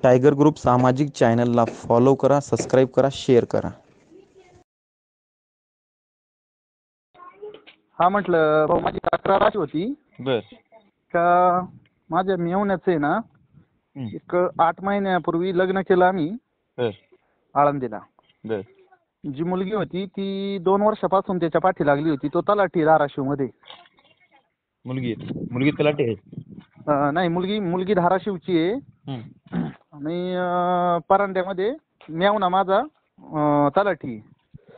Tiger group सामाजिक चॅनलला follow करा, सबस्क्राईब करा, शेअर करा. हा म्हटलं भाऊ, माझी तक्रार अशी होती बर का माझ्या मेवण्याचं आहे ना, एक 8 महिन्यापूर्वी लग्न केलं आम्ही बर आळंदीला. बर जी मुलगी होती ती 2 वर्षापासून त्याच्या पाठी लागली होती. तो तलाठी धाराशिवमध्ये. मुलगी तलाठी आहे. नाही, मुलगी धाराशिवची आहे आणि परांड्यामध्ये मेवना माझा तलाठी.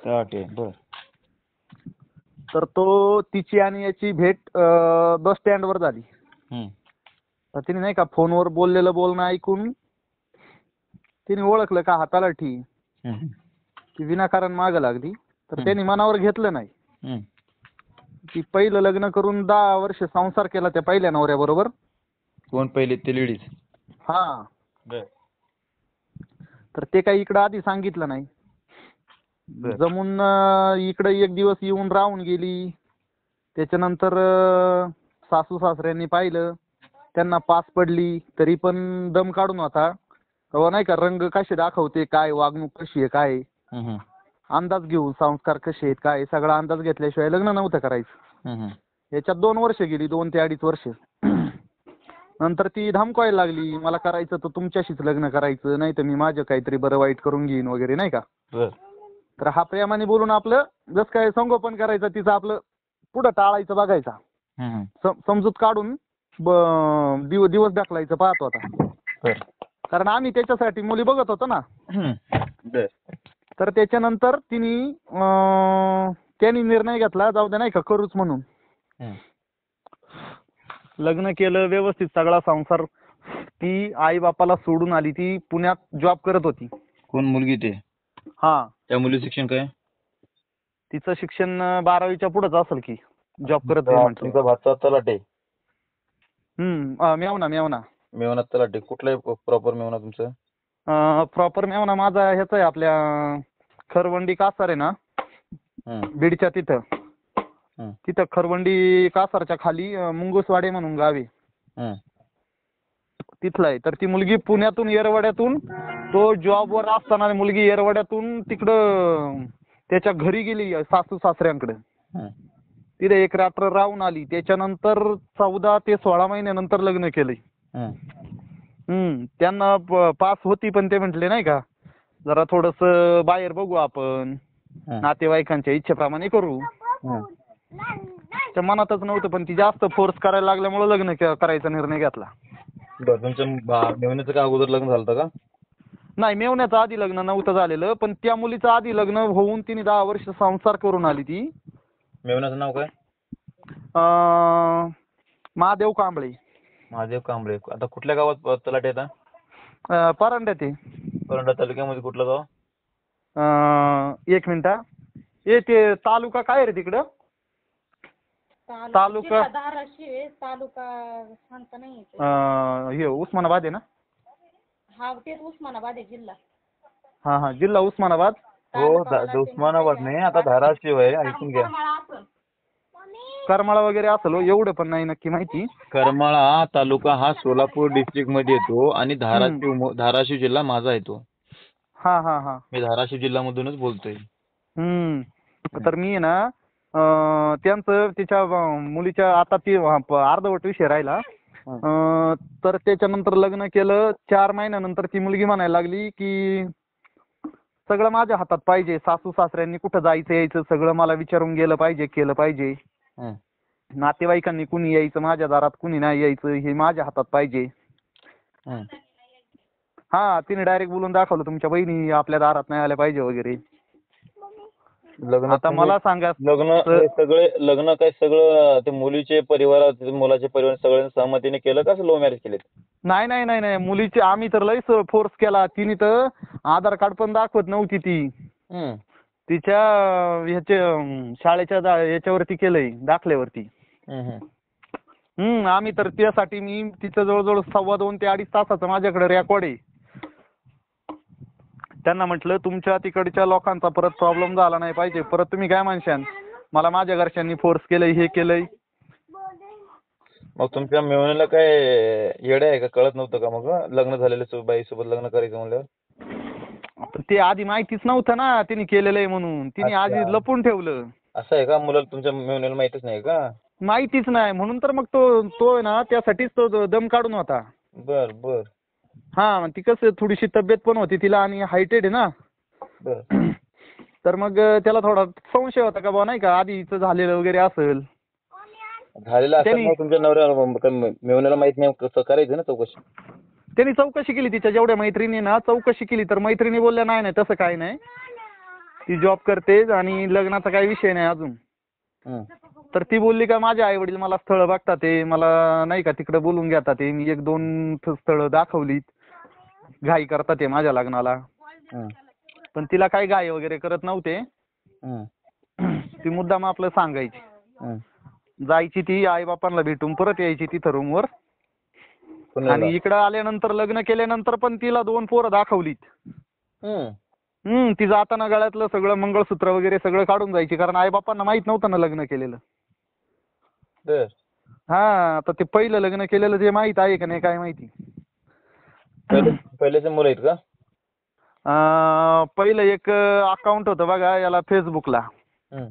तलाठी आहे. बर तर तो तिची आणि याची भेट बस स्टँडवर झाली. तर तिने नाही का फोनवर बोलणं ऐकून तिने ओळखलं का हा तलाठी. ती विनाकारण मागं लागली. तर त्यांनी मनावर घेतलं नाही. ती पहिलं लग्न करून 10 वर्ष संसार केला त्या पहिल्या नवऱ्याबरोबर. कोण पहिले ते लेडीज? हा. बर तर ते काही इकडं आधी सांगितलं नाही. जमून इकडे एक दिवस येऊन राहून गेली. त्याच्यानंतर सासू सासऱ्यांनी पाहिलं, त्यांना पास पडली. तरी पण दम काढून होता. तेव्हा नाही का रंग कसे दाखवते, काय वागणूक कशी आहे, काय अंदाज घेऊन संस्कार कसे आहेत, काय सगळा अंदाज घेतल्याशिवाय लग्न नव्हतं करायचं. याच्यात 2 वर्ष गेली, 2 ते 2.5 वर्ष. नंतर ती धमकावायला लागली, मला करायचं तर तुमच्याशीच लग्न करायचं, नाही तर मी माझं काहीतरी बरं वाईट करून घेईन वगैरे, नाही का. तर हा प्रेमाने बोलून आपलं जसं काय संगोपन करायचं तिचं, आपलं पुढं टाळायचं बघायचा. समजूत काढून दिवस ढकलायचं पाहत होता. कारण आम्ही त्याच्यासाठी मुली बघत होतो ना. तर त्याच्यानंतर त्यांनी निर्णय घेतला, जाऊ दे नाही का करूच म्हणून. लग्न केलं व्यवस्थित, सगळा संसार. ती आई बापाला सोडून आली. ती पुण्यात जॉब करत होती. कोण मुलगी ते? हा. त्या मुली शिक्षण काय? तिचं शिक्षण 12वीच्या पुढेच असेल की. जॉब करत आहे म्हटलं. तुमचा भाचा तलाठी? मेवना तलाठी. कुठला प्रॉपर मेवना तुमचं? प्रॉपर मेवना माझा ह्याचा आहे, आपल्या खरवंडी कासार आहे ना, बीडच्या तिथं. तिथं खरवंडी कासारच्या खाली मुंगसवाडे म्हणून गाव आहे. तिथला आहे. तर ती मुलगी पुण्यातून येरवड्यातून, तो जॉबवर असताना मुलगी येरवड्यातून तिकडं त्याच्या घरी गेली सासू सासऱ्यांकडे. तिथे 1 रात्र राहून आली. त्याच्यानंतर 14 ते 16 महिन्यानंतर लग्न केलंय. त्यांना पास होती, पण ते म्हटले नाही का जरा थोडस बाहेर बघू आपण, नातेवाईकांच्या इच्छेप्रमाणे करू. त्या मनातच नव्हतं, पण ती जास्त फोर्स करायला लागल्यामुळे लग्न करायचा निर्णय घेतला. तुमच्या मेवण्याचं का अगोदर लग्न झालं का? नाही, मेवण्याचं आधी लग्न नव्हतं झालेलं, पण त्या मुलीचं आधी लग्न होऊन तिने 10 वर्ष संसार करून आली. ती मेवण्याचं नाव काय? महादेव कांबळे. महादेव कांबळे. आता कुठल्या गावात तलाठी येतात? परांड्यात आहे. परंडा तालुक्यामध्ये कुठलं गाव? 1 मिनिट. ते तालुका काय रे तिकडं? तालुका धाराशिव, तालुका सांगता नाही येत. हे उस्मानाबाद आहे ना? हा, तेच उस्मानाबाद आहे जिल्हा. हा, जिल्हा उस्मानाबाद. हो, उस्मानाबाद नाही, आता धाराशिव आहे. ऐकून घ्या. करमाळा वगैरे असेल, एवढं पण नाही नक्की माहिती. करमाळा तालुका हा सोलापूर डिस्ट्रिक्ट मध्ये येतो आणि धाराशिव जिल्हा माझा येतो. हा. मी धाराशिव जिल्ह्यामधूनच बोलतोय. तर मी ना त्यांचं तिच्या मुलीच्या आता ती अर्धवट विषय राहिला. तर त्याच्यानंतर लग्न केलं. 4 महिन्यानंतर ती मुलगी म्हणायला लागली की सगळं माझ्या हातात पाहिजे, सासू सासऱ्यांनी कुठं जायचं यायचं सगळं मला विचारून केलं पाहिजे. नातेवाईकांनी कुणी यायचं माझ्या दारात, कुणी नाही यायचं, हे माझ्या हातात पाहिजे. हा, तिने डायरेक्ट बोलून दाखवलं, तुमच्या बहिणी आपल्या दारात नाही आल्या पाहिजे वगैरे. आता मला सांगा, लग्न काय सगळं ते मुलीचे परिवार मुलाचे परिवार सगळ्यांनी सहमतीने केलं का लव्ह मॅरेज केले? नाही, मुलीचे आम्ही तर लयच फोर्स केला. तिने तर आधार कार्ड पण दाखवत नव्हती. ती तिच्या शाळेच्या याच्यावरती केलंय, दाखल्यावरती. आम्ही तर त्यासाठी मी तिचं जवळजवळ 2.25 ते 2.5 तासाचं माझ्याकडे रेकॉर्ड आहे. त्यांना म्हटलं तुमच्या तिकडच्या लोकांचा परत प्रॉब्लेम झाला नाही पाहिजे. परत तुम्ही काय म्हणशान, मला माझ्या घरच्यांनी फोर्स केलंय, हे केलंय. मग तुमच्या मेवणीला काय येडे आहे का, कळत नव्हतं का मग लग्न झालेल्या बाईसोबत लग्न करायचं म्हणल्यावर? ते आधी माहितीच नव्हतं ना तिने केलेलं आहे म्हणून, तिने आधी अच्छा. लपून ठेवलं. असं आहे का, मुलाला तुमच्या मेवणीला माहितच नाही का? माहितीच नाही म्हणून तर मग तो आहे ना त्यासाठीच तो दम काढून होता. बर बर हा मग ती कसं थोडीशी तब्येत पण होती तिला आणि हायटेड आहे ना. बर. तर मग त्याला थोडा संशय होता का बुवा नाही का आधीच झालेलं वगैरे असेल. झालेलं असं त्यांनी- मग तुमच्या नवऱ्याला मेवण्याला माहित नाही, कसं करायचं ना चौकशी? त्यांनी चौकशी केली तिच्या जेवढ्या मैत्रिणी ना, चौकशी केली तर मैत्रिणी बोलल्या नाही नाही तसं काही नाही, ती जॉब करते आणि लग्नाचा काही विषय नाही अजून. हं. तर ती बोलली का माझे आई वडील मला स्थळ बघतात ते, मला नाही का तिकडे बोलून घेतात ते, मी 1-2 स्थळं दाखवलीत, घाई करतात ते माझ्या लग्नाला. हं. पण तिला काही घाई वगैरे करत नव्हते. हं. ती मुद्दाम आपलं सांगायची. हं. जायची ती आई बापांना भेटून परत यायची तिथं रूमवर. पुण्याला? आणि इकडं आल्यानंतर लग्न केल्यानंतर पण तिला 2 पोरं दाखवलीत. हं. ती जाताना गळ्यातलं सगळं मंगळसूत्र वगैरे सगळं काढून जायची, कारण आई बापांना माहित नव्हतं ना लग्न केलेलं. बर. हा तर ते पहिलं लग्न केलेलं ते माहित आहे का नाही काय माहिती. पहिल्याचे मुलं आहेत का? पहिलं एक अकाउंट होतं बघा याला फेसबुकला. हं.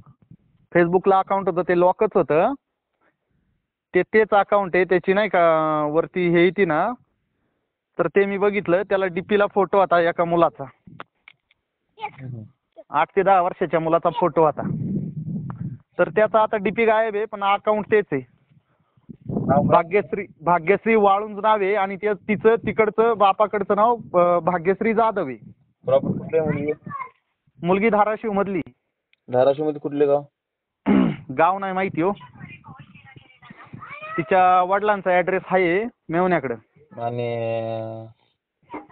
फेसबुकला अकाउंट होतं ते लॉकच होतं. तेच अकाउंट आहे त्याची नाही का वरती हे येते ना, तर ते मी बघितलं त्याला डीपीला फोटो होता एका मुलाचा. 8 ते 10 वर्षाच्या मुलाचा फोटो होता. तर त्याचा आता डीपी गायब आहे, पण अकाउंट तेच आहे. भाग्यश्री वाळुंज नाव आहे आणि तिचं तिकडचं बापाकडचं नाव भाग्यश्री जाधव आहे. प्रॉपर कुठले मुलगी? मुलगी धाराशिव मधली. धाराशिव मध्ये कुठले गाव? गाव नाही माहिती हो. तिच्या वडिलांचा ऍड्रेस आहे मेवण्याकडं. आणि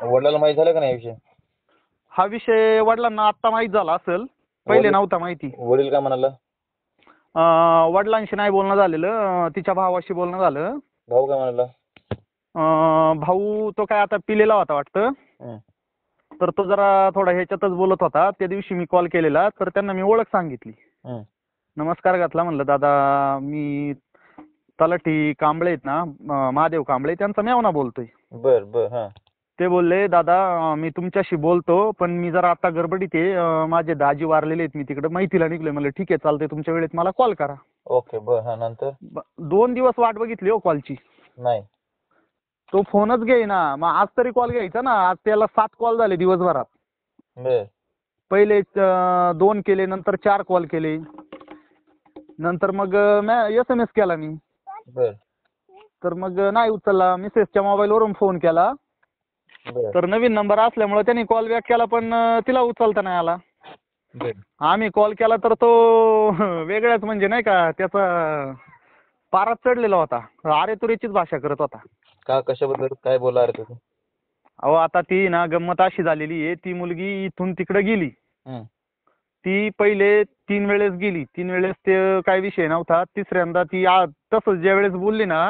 वडिलांना माहित झालं का नाही विषय? हा विषय वडिलांना आत्ता माहित झाला असेल, पहिले नव्हता माहिती. वडील काय म्हणाला? वडिलांशी नाही बोलणं झालेलं, तिच्या भावाशी बोलणं झालं. भाऊ काय म्हणाला? भाऊ तो काय आता पिलेला होता वाटतं. हं. तर तो जरा थोडा ह्याच्यातच बोलत होता. त्या दिवशी मी कॉल केलेला तर त्यांना मी ओळख सांगितली. हं. नमस्कार घातला, म्हणलं दादा मी तलाठी कांबळे आहेत ना, महादेव कांबळे त्यांचा मेवना बोलतोय. बर बर. हा. ते बोलले दादा मी तुमच्याशी बोलतो पण मी जरा आता गडबडीत आहे, माझे दाजी वारलेले आहेत, मी तिकडे माहितीला निघलोय. म्हणलं ठीक आहे चालतंय, तुमच्या वेळेत मला कॉल करा. ओके बर. हा नंतर? 2 दिवस वाट बघितली हो कॉलची. नाही. तो फोनच घेईना. मग आज तरी कॉल घ्यायचा ना. आज त्याला 7 कॉल झाले दिवसभरात. बर. पहिले 2 केले, नंतर 4 कॉल केले, नंतर मग SMS केला मी. बर. तर मग नाही उचलला. मिसेसच्या मोबाईलवरून फोन केला बर. तर नवीन नंबर असल्यामुळे त्यांनी कॉल बॅक केला पण तिला उचलता नाही आला. बर. आम्ही कॉल केला तर तो वेगळाच म्हणजे नाही का त्याचा पाराच चढलेला होता. अरे तुरीचीच भाषा करत होता. का, कशाबद्दल काय बोला अरे तुम्ही? अहो आता ती ना गंमत अशी झालेली आहे, ती मुलगी इथून तिकडे गेली. हं. ती पहिले 3 वेळेस गेली. 3 वेळेस ते काय विषय नव्हता. तिसऱ्यांदा ती तसंच ज्या वेळेस बोलली ना,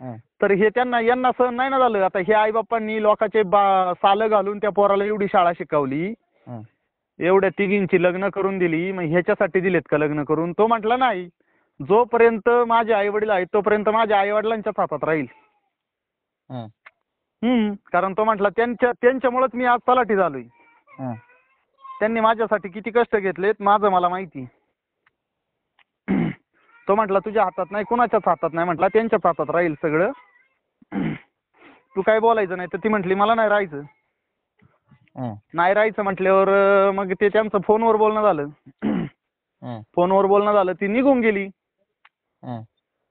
हं. तर हे यांना सहन नाही ना झालं. आता हे आईबापांनी लोकांचे सालं घालून त्या पोराला एवढी शाळा शिकवली, हं. एवढ्या तिघींची लग्न करून दिली, मग ह्याच्यासाठी दिलेत का लग्न करून? तो म्हटला नाही, जोपर्यंत माझे आई वडील आहेत तोपर्यंत माझ्या आई वडिलांच्याच हातात राहील. हं. कारण तो म्हटला त्यांच्यामुळेच मी आज तलाठी झालोय. हं. त्यांनी माझ्यासाठी किती कष्ट घेतलेत माझं मला माहिती. तो म्हटला तुझ्या हातात नाही, कुणाच्याच हातात नाही, म्हटला त्यांच्याच हातात राहील सगळं. तू काय बोलायचं नाही. तर ती म्हटली मला नाही राहायचं. हं. नाही राहायचं म्हटल्यावर मग ते त्यांचं फोनवर बोलणं झालं. हं. फोनवर बोलणं झालं, ती निघून गेली. हं.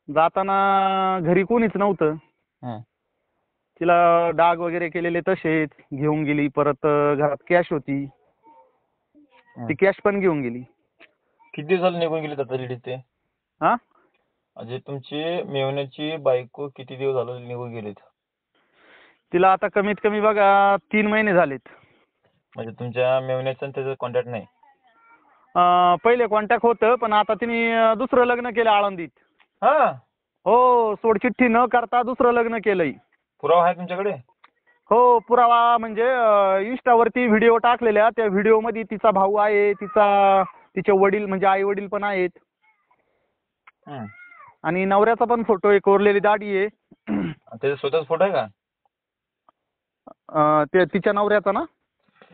जाताना घरी कोणीच नव्हतं. हं. तिला डाग वगैरे केलेले तसेच घेऊन गेली. परत घरात कॅश होती, ती कॅश पण घेऊन गेली. किती दिवस झाले निघून गेली आता लेडीज ते? हा म्हणजे तुमची मेवण्याची बायको किती दिवस झाले निघून गेलीत? तिला आता कमीत कमी बघा 3 महिने झालेत. म्हणजे तुमच्या मेवण्याचा त्याचा कॉन्टॅक्ट नाही? पहिले कॉन्टॅक्ट होतं पण आता तिने दुसरं लग्न केलं आळंदीत. हा. हो, सोडचिठ्ठी न करता दुसरं लग्न केलंय. पुरावा आहे तुमच्याकडे? हो, पुरावा म्हणजे इंस्टावरती व्हिडिओ टाकलेल्या, त्या व्हिडिओमध्ये तिचा भाऊ आहे, तिचे वडील म्हणजे आई वडील पण आहेत. हं. आणि नवऱ्याचा पण फोटो आहे, कोरलेली दाढी आहे. त्याचा स्वतःचा फोटो आहे का? ते तिच्या नवऱ्याचा ना.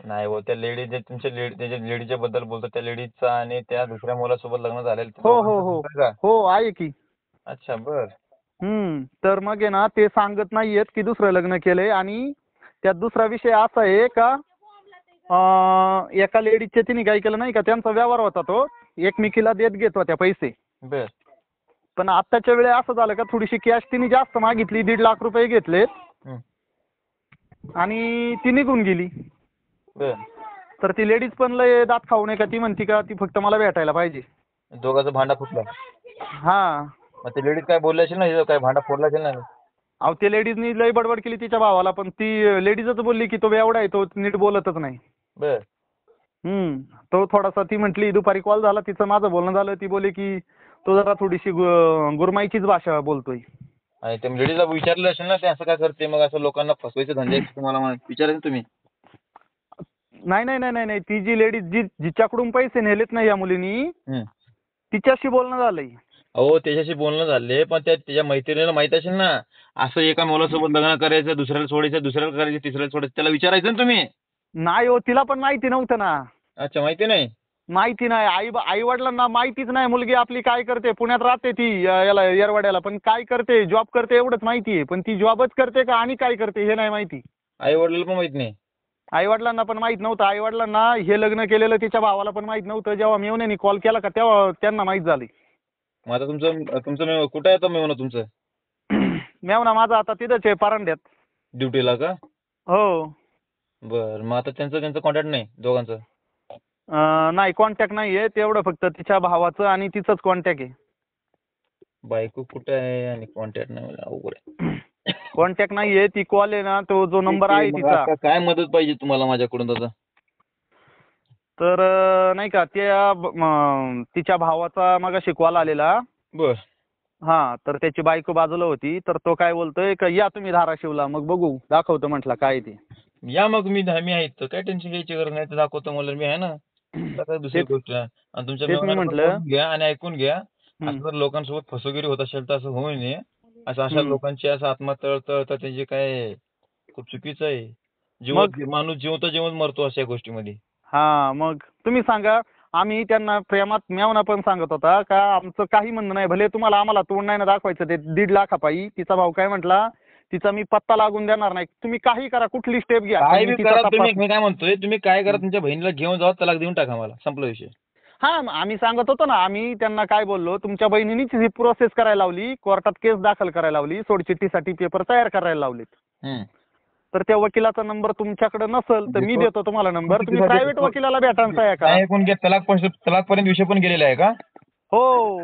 नाही हो, त्या लेडी जे तुमच्या त्याच्या लेडीच्या बद्दल बोलतो, त्या लेडीचा आणि त्या दुसऱ्या मुलासोबत लग्न झालेलं त्या हो हो दोघांचा हो फोटो आहे का? हो आहे की. अच्छा, बर. तर मग आहे ना, ते सांगत नाहीयेत की दुसरं लग्न केलंय. आणि त्यात दुसरा विषय असा आहे का एका लेडीजचे तिने काय केलं नाही का, त्यांचा व्यवहार होता तो, एकमेकीला देत घेत होत्या पैसे. बर. पण आत्ताच्या वेळेस असं झालं का थोडीशी कॅश तिने जास्त मागितली, 1.5 लाख रुपये घेतलेत हं. आणि ती निघून गेली. बर. तर ती लेडीज पण लय दात खाऊ नये का, ती म्हणती का ती फक्त मला भेटायला पाहिजे. दोघांचा भांडा फुटला. हा. मग ते लेडीज काय बोलले असेल ना, हिचं काय भांडा फोडला असेल ना. अहो ते लेडीजनी लय बडबड केली तिच्या भावाला, पण ती लेडीजच बोलली की तो एवढा आहे, तो नीट बोलतच नाही. बर. तो थोडासा, ती म्हटली दुपारी कॉल झाला तिचं माझं बोलणं झालं, ती बोलली की तो जरा थोडीशी गुरमाईचीच भाषा बोलतोय. आणि त्या लेडीजला विचारलं असेल ना, ते असं काय करते, मग असं लोकांना फसवायचे धंदे आहेत तुम्हाला विचारायचं तुम्ही. नाही नाही नाही नाही नाही, ती जी लेडीज जिच्याकडून पैसे नेलेत ना या मुलीनी, हं. तिच्याशी बोलणं झालंय. अहो त्याच्याशी बोलणं झाले, पण त्याच्या मैत्रिणीला माहित असेल ना, असं एका मुलासोबत लग्न करायचं, दुसऱ्याला सोडायचं, दुसऱ्याला करायचं, तिसऱ्याला सोडायचं, त्याला विचारायचं ना तुम्ही. नाही हो, तिला पण माहिती नव्हतं ना. अच्छा, माहिती नाही. माहिती नाही, आई वडिलांना माहितीच नाही मुलगी आपली काय करते. पुण्यात राहते ती याला येरवाड्याला, पण काय करते, जॉब करते एवढंच माहिती आहे. पण ती जॉबच करते का आणि काय करते हे नाही माहिती. आई वडिलांना पण माहित नाही. आई वडिलांना पण माहित नव्हतं. आई वडिलांना हे लग्न केलेलं तिच्या भावाला पण माहित नव्हतं. जेव्हा मेवण्यानी कॉल केला का तेव्हा त्यांना माहित झाली. मग आता तुमचं कुठं आहे आता मेवणं तुमचं? मेवना माझा आता तिथंच आहे परांड्यात. ड्युटीला का? हो. बर. मग आता त्यांचं कॉन्टॅक्ट नाही दोघांचं? नाही, कॉन्टॅक्ट नाही आहे. तेवढं फक्त तिच्या भावाचं आणि तिचंच कॉन्टॅक्ट आहे. बायको कुठं आहे आणि कॉन्टॅक्ट नाही, मला अवघड आहे. कॉन्टॅक्ट नाही आहे. ती कॉल आहे ना, तो जो नंबर आहे मग तिचा. आता काय मदत पाहिजे तुम्हाला माझ्याकडून दादा? तर नाही का तिच्या भावाचा मगाशी कॉल आलेला. बर. हा, तर त्याची बायको बाजूला होती. तर तो काय बोलतोय का या तुम्ही धाराशिवला, मग बघू दाखवतो म्हटला काय ते. या मग, मी आहे तर काय टेन्शन घ्यायची गरज नाही, तर दाखवतो मला, मी आहे ना. आता काय दुसरी गोष्ट आहे. आणि तुमच्या तेच मी मेवण्याला पण म्हटलं. बोलून घ्या आणि ऐकून घ्या. हं. असं जर लोकांसोबत फसवेगिरी होत असेल तर असं होऊ नये. अशा लोकांची असं आत्मा तळतळतं, त्यांचे काय खूप चुकीचं आहे. माणूस जिवंत मरतो अशा गोष्टीमध्ये. हा, मग तुम्ही सांगा. आम्ही त्यांना प्रेमात, मेवना पण सांगत होता का आमचं काही म्हणणं नाही, भले तुम्हाला आम्हाला तोंड नाही ना दाखवायचं ते 1.5 लाखापायी. तिचा भाऊ काय म्हटला, तिचा मी पत्ता लागून देणार नाही, तुम्ही काही करा, कुठली स्टेप घ्या. काय पण बी मी तिचा करा तपास- तुम्ही, मी काय म्हणतोय, तुम्ही काय करा, तुमच्या बहिणीला घेऊन जावा, तलाक देऊन टाका, मला संपला विषय. हा, आम्ही सांगत होतो ना. आम्ही त्यांना काय बोललो, तुमच्या बहिणीनीच ही प्रोसेस करायला लावली, कोर्टात केस दाखल करायला लावली, सोडचिठ्ठीसाठी पेपर तयार करायला लावलेत. हं. तर त्या वकिलाचा नंबर तुमच्याकडे नसेल तर मी देतो तुम्हाला नंबर. तुम्ही प्रायव्हेट वकिलाला भेटायचा आहे का? काय ऐकून घ्या, तलाकपर्यंत विषय पण गेलेला आहे का? हो.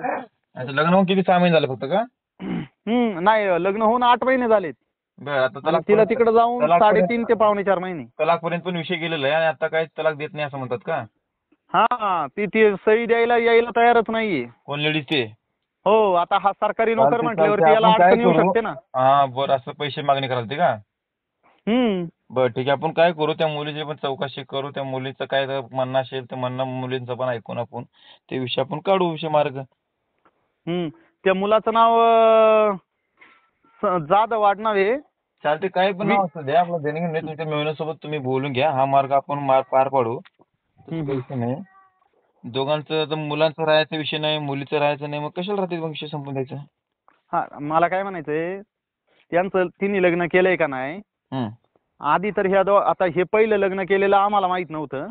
अच्छा, लग्न होऊन किती 6 महिने झाले फक्त का? नाही, लग्न होऊन 8 महिने झालेत. बरं. आता आणि तिला तिकडे जाऊन तलाकपर्यंत- 3.5 ते 4.5 महिने. तलाकपर्यंत पण विषय गेलेला आहे आणि आता काय तलाक देत नाही असं म्हणतात का? हा, ती सही द्यायला यायला तयारच नाहीये. कोण लेडीज ते? हो, आता हा सरकारी नोकर चालतंय, म्हटल्यावरती याला आपण काय अडचण येऊ करू? शकते ना. हा, बरं. असं पैसे मागणी कराल ते का? बरं, ठीक आहे. आपण काय करू, त्या मुलीची पण चौकशी करू. त्या मुलीचं काय म्हणणं असेल ते म्हणणं मुलींचं पण ऐकून आपण ते विषय आपण काढू मार्ग. त्या मुलाचं नाव जाधव आडनाव आहे. चालते, काय पण नाव असतं द्या, आपलं देणं घेणं. तुमच्या मेवण्यासोबत तुम्ही बोलून घ्या, हा मार्ग आपण पार पाडू. तसं काही विषय नाही. दोघांचं तर मुलांचं राहायचा विषय नाही, मुलीचं राहायचं नाही, मग कशाला राहते मग विषय संपून द्यायचा? हा, मला काय म्हणायचंय, त्यांचं तिने लग्न केलंय का नाही हं. आधी तर आता हे पहिलं लग्न केलेलं आम्हाला माहित नव्हतं.